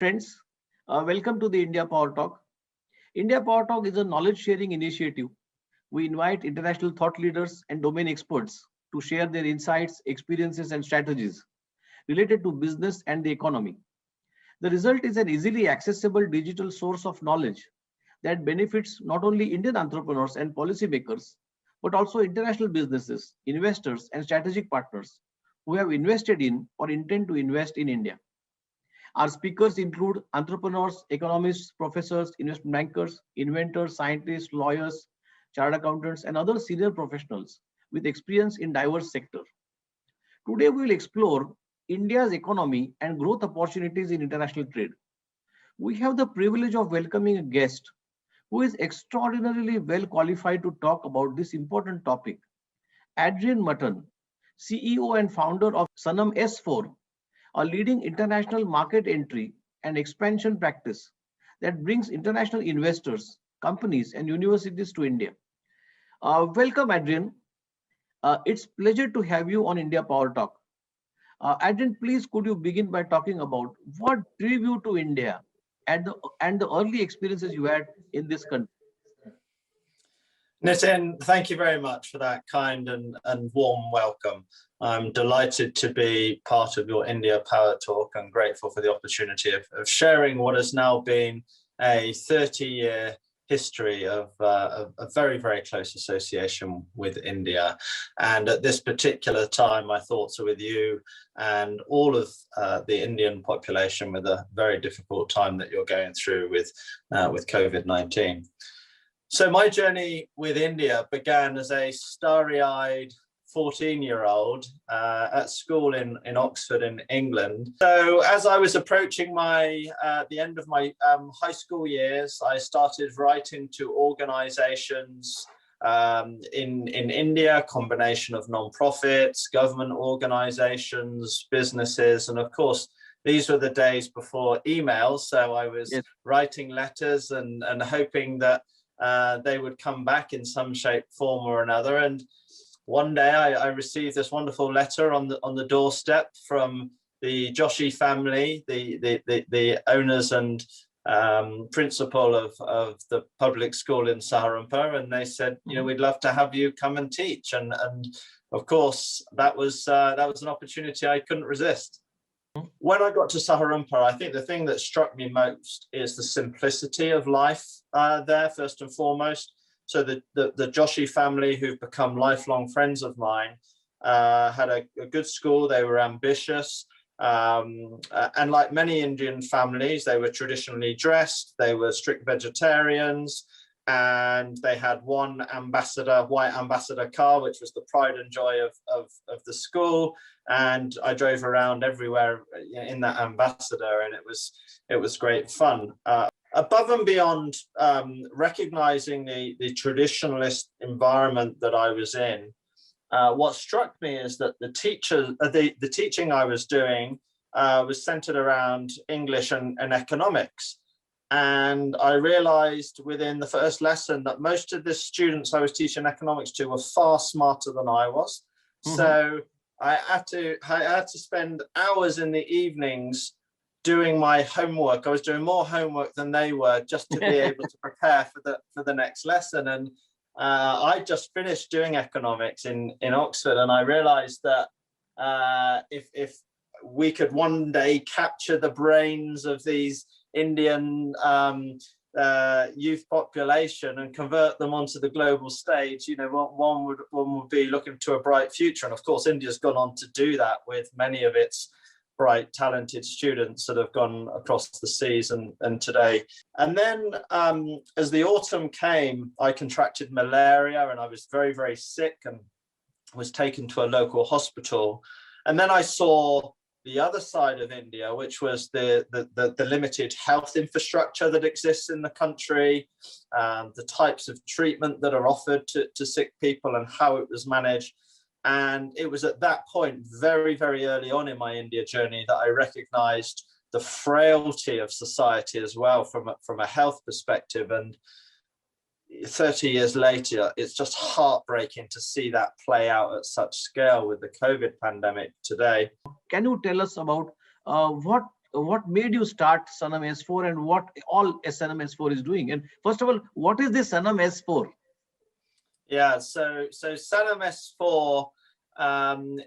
Friends, welcome to the India Power Talk. India Power Talk is a knowledge sharing initiative. We invite international thought leaders and domain experts to share their insights, experiences, and strategies related to business and the economy. The result is an easily accessible digital source of knowledge that benefits not only Indian entrepreneurs and policymakers, but also international businesses, investors, and strategic partners who have invested in or intend to invest in India. Our speakers include entrepreneurs, economists, professors, investment bankers, inventors, scientists, lawyers, chartered accountants, and other senior professionals with experience in diverse sectors. Today, we will explore India's economy and growth opportunities in international trade. We have the privilege of welcoming a guest who is extraordinarily well qualified to talk about this important topic. Adrian Mutton, CEO and founder of Sannam S4, a leading international market entry and expansion practice that brings international investors, companies, and universities to India. Welcome, Adrian. It's pleasure to have you on India Power Talk. Adrian, please could you begin by talking about what drew you to India and the early experiences you had in this country? Nitin, thank you very much for that kind and warm welcome. I'm delighted to be part of your India Power Talk and grateful for the opportunity of sharing what has now been a 30-year history of a very, very close association with India. And at this particular time, my thoughts are with you and all of the Indian population with a very difficult time that you're going through with COVID-19. So my journey with India began as a starry-eyed 14-year-old at school in Oxford in England. So as I was approaching the end of my high school years, I started writing to organizations in India, a combination of non-profits, government organizations, businesses, and of course, these were the days before email. So I was writing letters and hoping that they would come back in some shape, form or another. And one day I received this wonderful letter on the doorstep from the Joshi family, the owners and principal of the public school in Saharanpur, and they said, you know, we'd love to have you come and teach. And of course, that was an opportunity I couldn't resist. When I got to Saharanpur, I think the thing that struck me most is the simplicity of life there, first and foremost. So the Joshi family, who've become lifelong friends of mine, had a good school. They were ambitious. And like many Indian families, they were traditionally dressed. They were strict vegetarians. And they had one white ambassador car, which was the pride and joy of the school. And I drove around everywhere in that ambassador, and it was great fun. Above and beyond recognizing the traditionalist environment that I was in, what struck me is that the teaching I was doing was centered around English and economics. And I realized within the first lesson that most of the students I was teaching economics to were far smarter than I was. Mm-hmm. So I had to spend hours in the evenings doing my homework. I was doing more homework than they were just to be able to prepare for the next lesson. And I just finished doing economics in Oxford, and I realized that if we could one day capture the brains of these Indian youth population and convert them onto the global stage, you know, one would be looking to a bright future. And of course, India's gone on to do that with many of its bright, talented students that have gone across the seas and today. And then as the autumn came, I contracted malaria and I was very, very sick and was taken to a local hospital. And then I saw the other side of India, which was the limited health infrastructure that exists in the country, the types of treatment that are offered to sick people and how it was managed. And it was at that point, very, very early on in my India journey, that I recognized the frailty of society as well from a health perspective. And 30 years later, it's just heartbreaking to see that play out at such scale with the COVID pandemic today. Can you tell us about what what made you start Sannam S4 and what all Sannam S4 is doing? And first of all, what is this Sannam S4? Yeah, so Sannam S4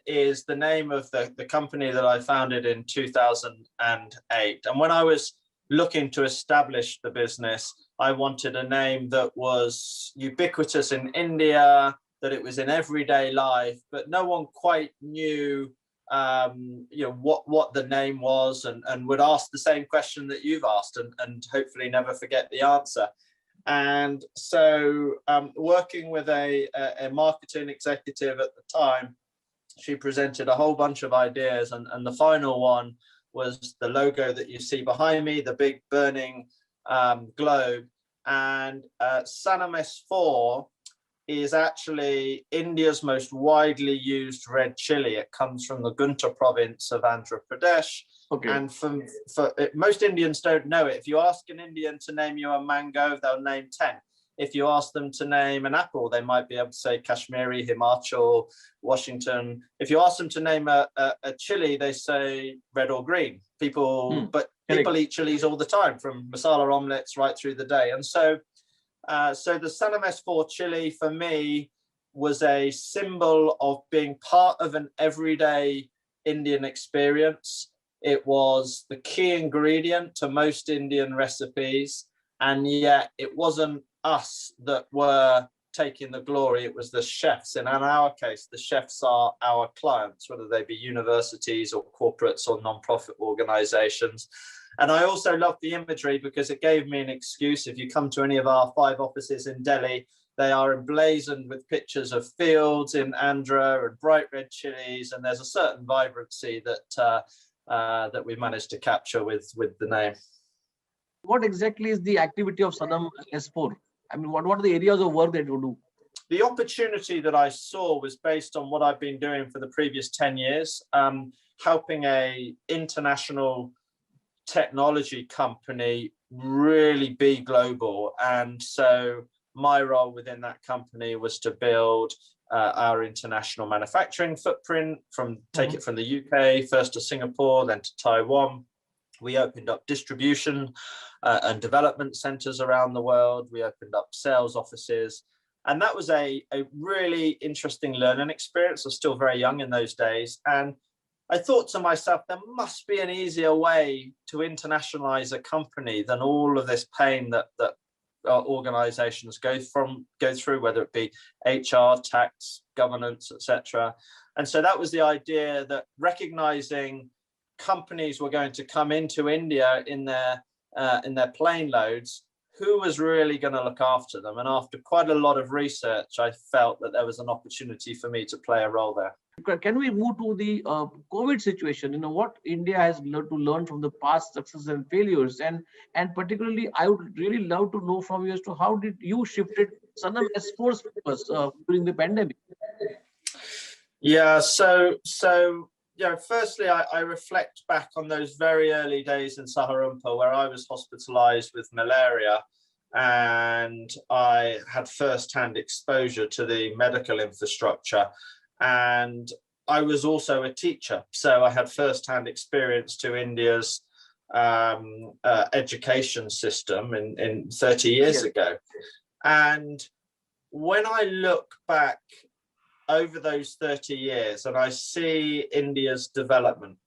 is the name of the company that I founded in 2008. And when I was looking to establish the business, I wanted a name that was ubiquitous in India, that it was in everyday life, but no one quite knew what the name was, and would ask the same question that you've asked, and hopefully never forget the answer. And so working with a marketing executive at the time, she presented a whole bunch of ideas, and the final one was the logo that you see behind me, the big burning globe. And Sannam S4 is actually India's most widely used red chili. It comes from the Guntur province of Andhra Pradesh. Okay. And for most Indians don't know it. If you ask an Indian to name you a mango, they'll name 10. If you ask them to name an apple, they might be able to say Kashmiri, Himachal, Washington. If you ask them to name a chili, they say red or green. But people eat chilies all the time, from masala omelets right through the day. And so the Sannam S4 chili for me was a symbol of being part of an everyday Indian experience. It was the key ingredient to most Indian recipes, and yet it wasn't us that were taking the glory, it was the chefs. And in our case, the chefs are our clients, whether they be universities or corporates or non-profit organizations. And I also loved the imagery because it gave me an excuse. If you come to any of our 5 offices in Delhi, they are emblazoned with pictures of fields in Andhra and bright red chilies, and there's a certain vibrancy that we managed to capture with the name. What exactly is the activity of Sannam S4? I mean, what are the areas of work that you do? The opportunity that I saw was based on what I've been doing for the previous 10 years, helping a international technology company really be global. And so my role within that company was to build our international manufacturing footprint, take it from the UK, first to Singapore, then to Taiwan. We opened up distribution and development centers around the world. We opened up sales offices. And that was a really interesting learning experience. I was still very young in those days. And I thought to myself, there must be an easier way to internationalize a company than all of this pain that organizations go through, whether it be HR, tax, governance, etc. And so that was the idea, that recognizing companies were going to come into India in their plane loads, who was really going to look after them? And after quite a lot of research, I felt that there was an opportunity for me to play a role there. Can we move to the COVID situation? What India has learned to learn from the past successes and failures, and particularly, I would really love to know from you as to how did you shifted Sannam S4's focus during the pandemic? Yeah, so firstly, I reflect back on those very early days in Saharumpa, where I was hospitalized with malaria, and I had first-hand exposure to the medical infrastructure. And I was also a teacher, so I had first-hand experience to India's education system in 30 years ago. And when I look back over those 30 years and I see India's development,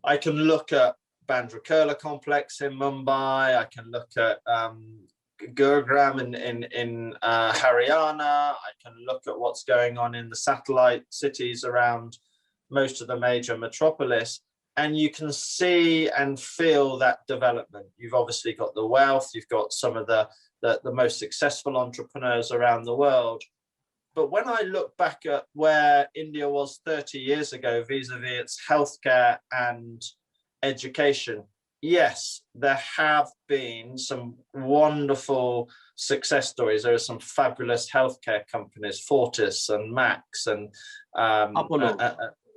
I can look at Bandra Kurla complex in Mumbai, I can look at Gurugram in Haryana, I can look at what's going on in the satellite cities around most of the major metropolis, and you can see and feel that development. You've obviously got the wealth, you've got some of the most successful entrepreneurs around the world. But when I look back at where India was 30 years ago vis-a-vis its healthcare and education, yes, there have been some wonderful success stories. There are some fabulous healthcare companies, Fortis and Max and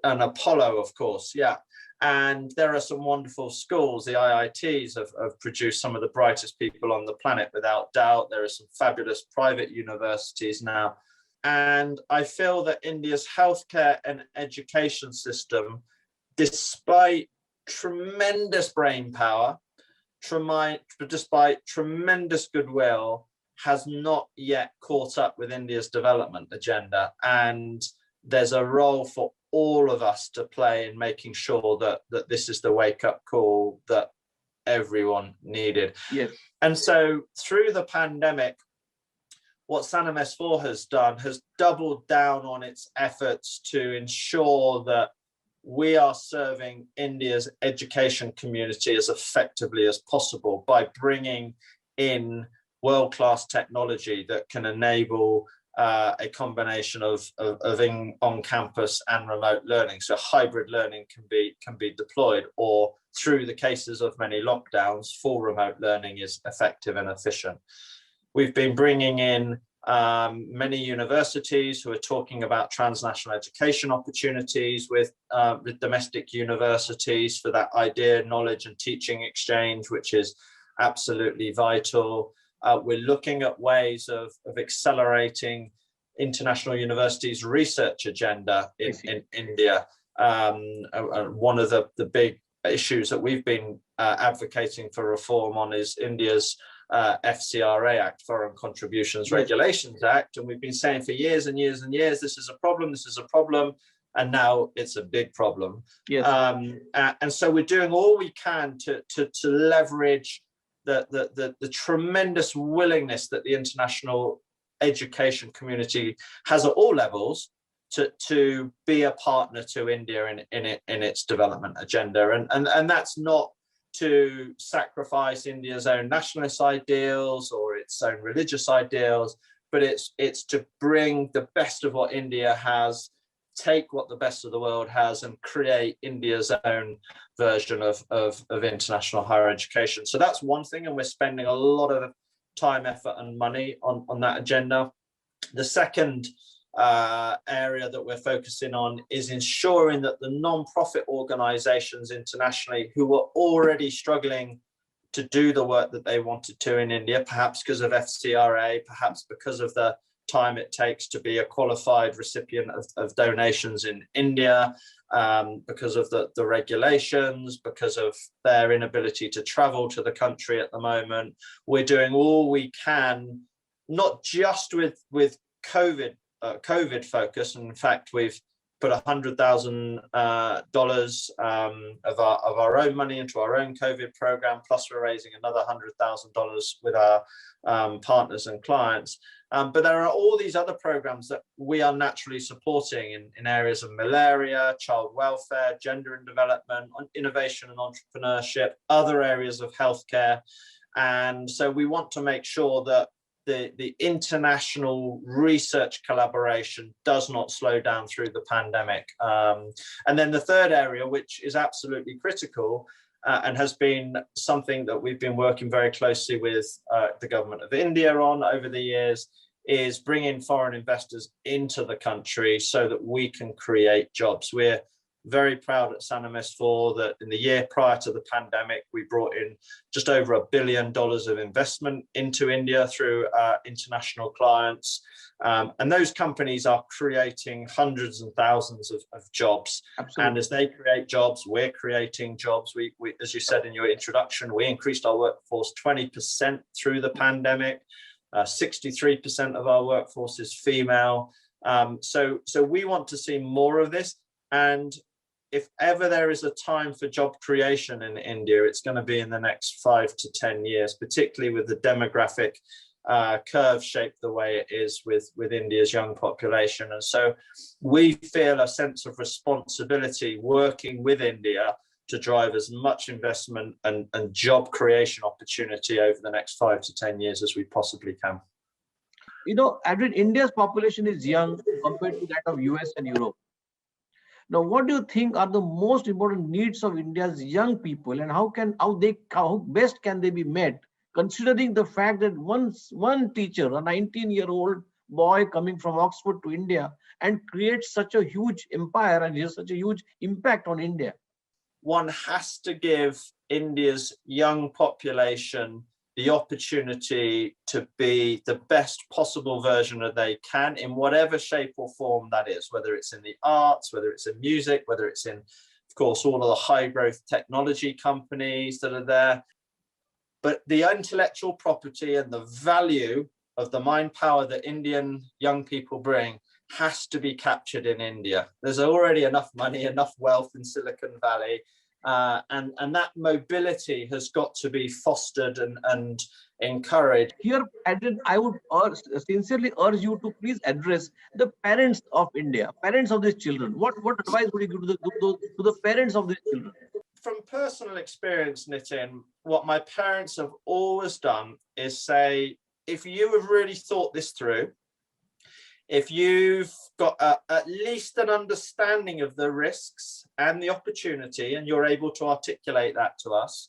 Apollo, of course, yeah. And there are some wonderful schools. The IITs have produced some of the brightest people on the planet, without doubt. There are some fabulous private universities now. And I feel that India's healthcare and education system, despite tremendous brain power, despite tremendous goodwill, has not yet caught up with India's development agenda. And there's a role for all of us to play in making sure that this is the wake-up call that everyone needed. Yes. And so through the pandemic, what Sannam S4 has done has doubled down on its efforts to ensure that we are serving India's education community as effectively as possible by bringing in world-class technology that can enable a combination of on-campus and remote learning. So hybrid learning can be deployed, or through the cases of many lockdowns, full remote learning is effective and efficient. We've been bringing in many universities who are talking about transnational education opportunities with domestic universities for that idea, knowledge and teaching exchange, which is absolutely vital. We're looking at ways of accelerating international universities' research agenda in India. One of the big issues that we've been advocating for reform on is India's FCRA Act, Foreign Contributions Regulations Act. And we've been saying for years and years and years, this is a problem. And now it's a big problem. Yes. And so we're doing all we can to leverage the tremendous willingness that the international education community has at all levels to be a partner to India in its development agenda. And that's not to sacrifice India's own nationalist ideals or its own religious ideals, but it's to bring the best of what India has, take what the best of the world has, and create India's own version of international higher education. So that's one thing, and we're spending a lot of time, effort, and money on that agenda. The second area that we're focusing on is ensuring that the non-profit organizations internationally who were already struggling to do the work that they wanted to in India, perhaps because of FCRA, perhaps because of the time it takes to be a qualified recipient of donations in India, because of the regulations, because of their inability to travel to the country at the moment. We're doing all we can, not just with COVID focus. And in fact, we've put $100,000 of our own money into our own COVID program, plus we're raising another $100,000 with our partners and clients. But there are all these other programs that we are naturally supporting in areas of malaria, child welfare, gender and development, innovation and entrepreneurship, other areas of healthcare. And so we want to make sure that the international research collaboration does not slow down through the pandemic. And then the third area, which is absolutely critical, and has been something that we've been working very closely with the government of India on over the years, is bringing foreign investors into the country so that we can create jobs. We're very proud at Sannam S4 that in the year prior to the pandemic, we brought in just over $1 billion of investment into India through international clients. And those companies are creating hundreds and thousands of jobs. Absolutely. And as they create jobs, we're creating jobs. We, as you said in your introduction, we increased our workforce 20% through the pandemic. 63% of our workforce is female. So we want to see more of this. And if ever there is a time for job creation in India, it's going to be in the next 5 to 10 years, particularly with the demographic curve shaped the way it is with India's young population. And so we feel a sense of responsibility working with India to drive as much investment and job creation opportunity over the next 5 to 10 years as we possibly can. You know, Adrian, India's population is young compared to that of US and Europe. Now, what do you think are the most important needs of India's young people, and how best can they be met, considering the fact that one teacher, a 19-year-old boy coming from Oxford to India, and creates such a huge empire and has such a huge impact on India? One has to give India's young population the opportunity to be the best possible version of they can in whatever shape or form that is, whether it's in the arts, whether it's in music, whether it's in, of course, all of the high growth technology companies that are there. But the intellectual property and the value of the mind power that Indian young people bring has to be captured in India. There's already enough money, enough wealth in Silicon Valley. And that mobility has got to be fostered and encouraged. Here, Adrian, I would sincerely urge you to please address the parents of India, parents of these children. What advice would you give to the parents of these children? From personal experience, Nitin, what my parents have always done is say, if you have really thought this through, if you've got at least an understanding of the risks and the opportunity, and you're able to articulate that to us,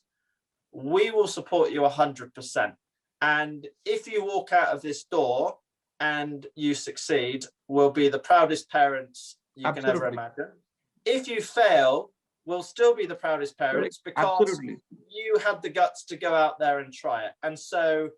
we will support you 100%. And if you walk out of this door and you succeed, we'll be the proudest parents you Absolutely. can ever imagine. If you fail, we'll still be the proudest parents because Absolutely. you had the guts to go out there and try it. And so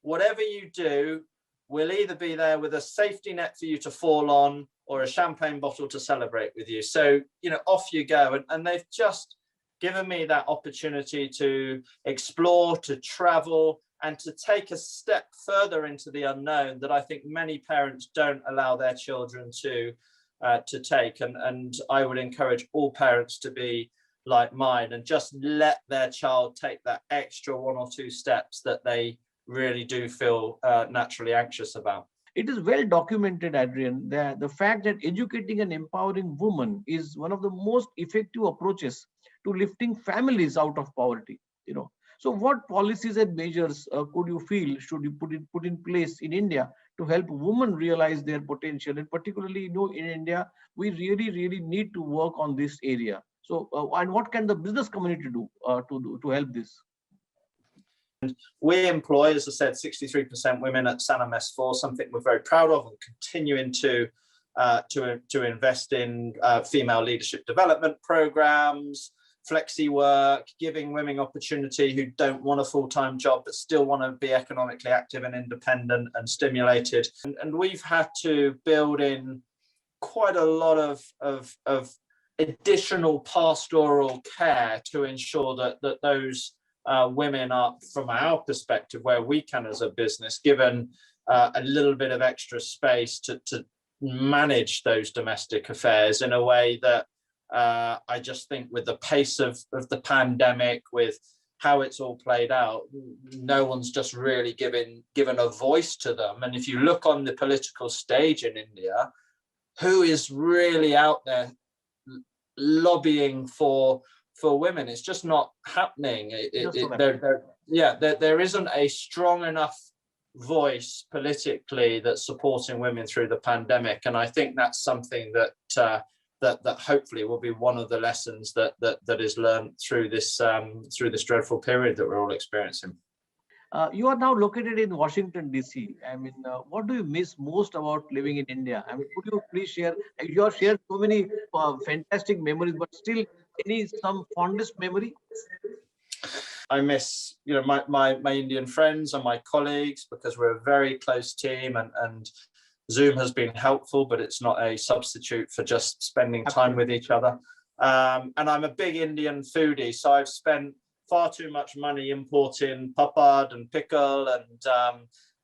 whatever you do, we'll either be there with a safety net for you to fall on or a champagne bottle to celebrate with you. So, off you go. And they've just given me that opportunity to explore, to travel, and to take a step further into the unknown that I think many parents don't allow their children to take. And I would encourage all parents to be like mine and just let their child take that extra one or two steps that they really do feel naturally anxious about. It is well documented, Adrian, that the fact that educating and empowering women is one of the most effective approaches to lifting families out of poverty. So what policies and measures could you feel should you put in place in India to help women realize their potential? And particularly, in India, we really need to work on this area. So, and what can the business community do to help this? We employ, as I said, 63% women at Sannam S4, something we're very proud of, and continuing to invest in female leadership development programs, flexi work, giving women opportunity who don't want a full-time job but still want to be economically active and independent and stimulated. And we've had to build in quite a lot of additional pastoral care to ensure that those women are, from our perspective, where we can as a business, given a little bit of extra space to manage those domestic affairs in a way that I just think with the pace of the pandemic, with how it's all played out, no one's just really given a voice to them. And if you look on the political stage in India, who is really out there lobbying for women? It's just not happening. There isn't a strong enough voice politically that's supporting women through the pandemic, and I think that's something that hopefully will be one of the lessons that is learned through this dreadful period that we're all experiencing. You are now located in Washington, D.C. I mean, what do you miss most about living in India? I mean, could you please share? You have shared so many fantastic memories, but still, some fondest memory? I miss, my Indian friends and my colleagues, because we're a very close team, and Zoom has been helpful, but it's not a substitute for just spending time with each other. And I'm a big Indian foodie, so I've spent far too much money importing papad and pickle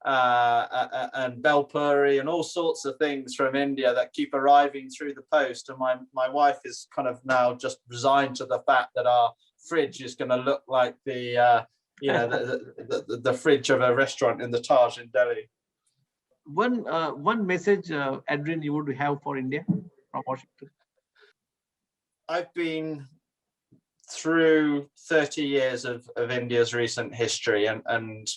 and bel puri and all sorts of things from India that keep arriving through the post. And my wife is kind of now just resigned to the fact that our fridge is going to look like the fridge of a restaurant in the Taj in Delhi. One message, Adrian, you would have for India from Washington? I've been through 30 years of India's recent history, and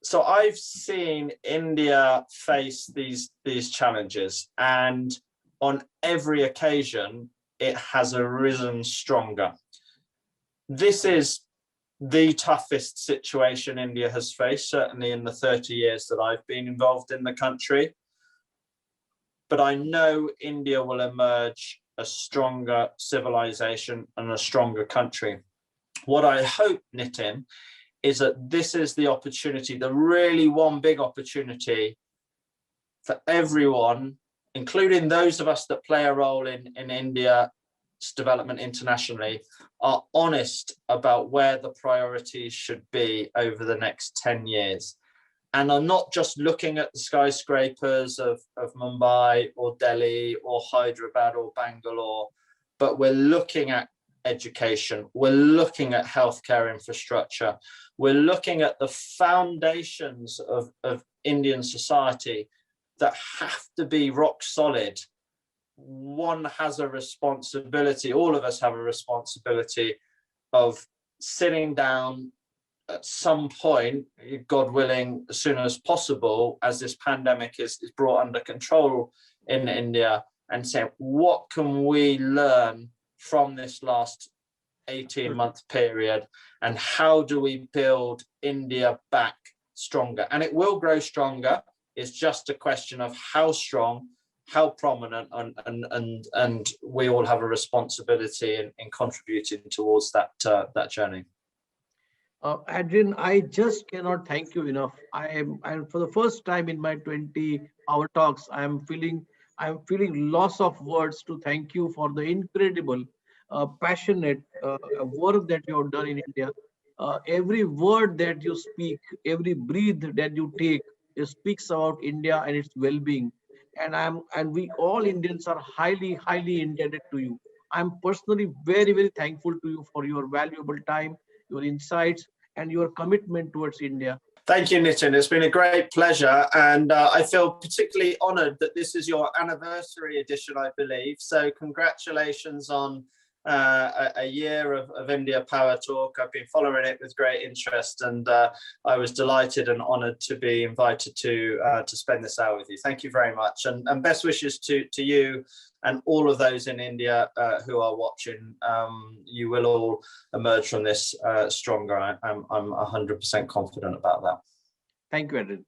so I've seen India face these challenges, and on every occasion it has arisen stronger. This is the toughest situation India has faced, certainly in the 30 years that I've been involved in the country. But I know India will emerge a stronger civilization and a stronger country. What I hope, Nitin, is that this is the opportunity, the really one big opportunity for everyone, including those of us that play a role in India, development internationally are honest about where the priorities should be over the next 10 years. And are not just looking at the skyscrapers of Mumbai or Delhi or Hyderabad or Bangalore, but we're looking at education, we're looking at healthcare infrastructure, we're looking at the foundations of Indian society that have to be rock solid. One has a responsibility, all of us have a responsibility of sitting down at some point, God willing, as soon as possible, as this pandemic is brought under control in India, and say, what can we learn from this last 18-month period, and how do we build India back stronger? And it will grow stronger. It's just a question of how strong, how prominent, and we all have a responsibility in contributing towards that journey. Adrian, I just cannot thank you enough. I'm for the first time in my 20-hour talks, I'm feeling loss of words to thank you for the incredible, passionate work that you have done in India. Every word that you speak, every breath that you take, it speaks about India and its well-being. And we all Indians are highly indebted to you. I'm personally very thankful to you for your valuable time, your insights, and your commitment towards India. Thank you, Nitin. It's been a great pleasure. And I feel particularly honored that this is your anniversary edition, I believe. So congratulations on a year of India Power Talk. I've been following it with great interest, and I was delighted and honored to be invited to spend this hour with you. Thank you very much, and best wishes to you and all of those in India who are watching. You will all emerge from this stronger. I'm 100% confident about that. Thank you, Adrian.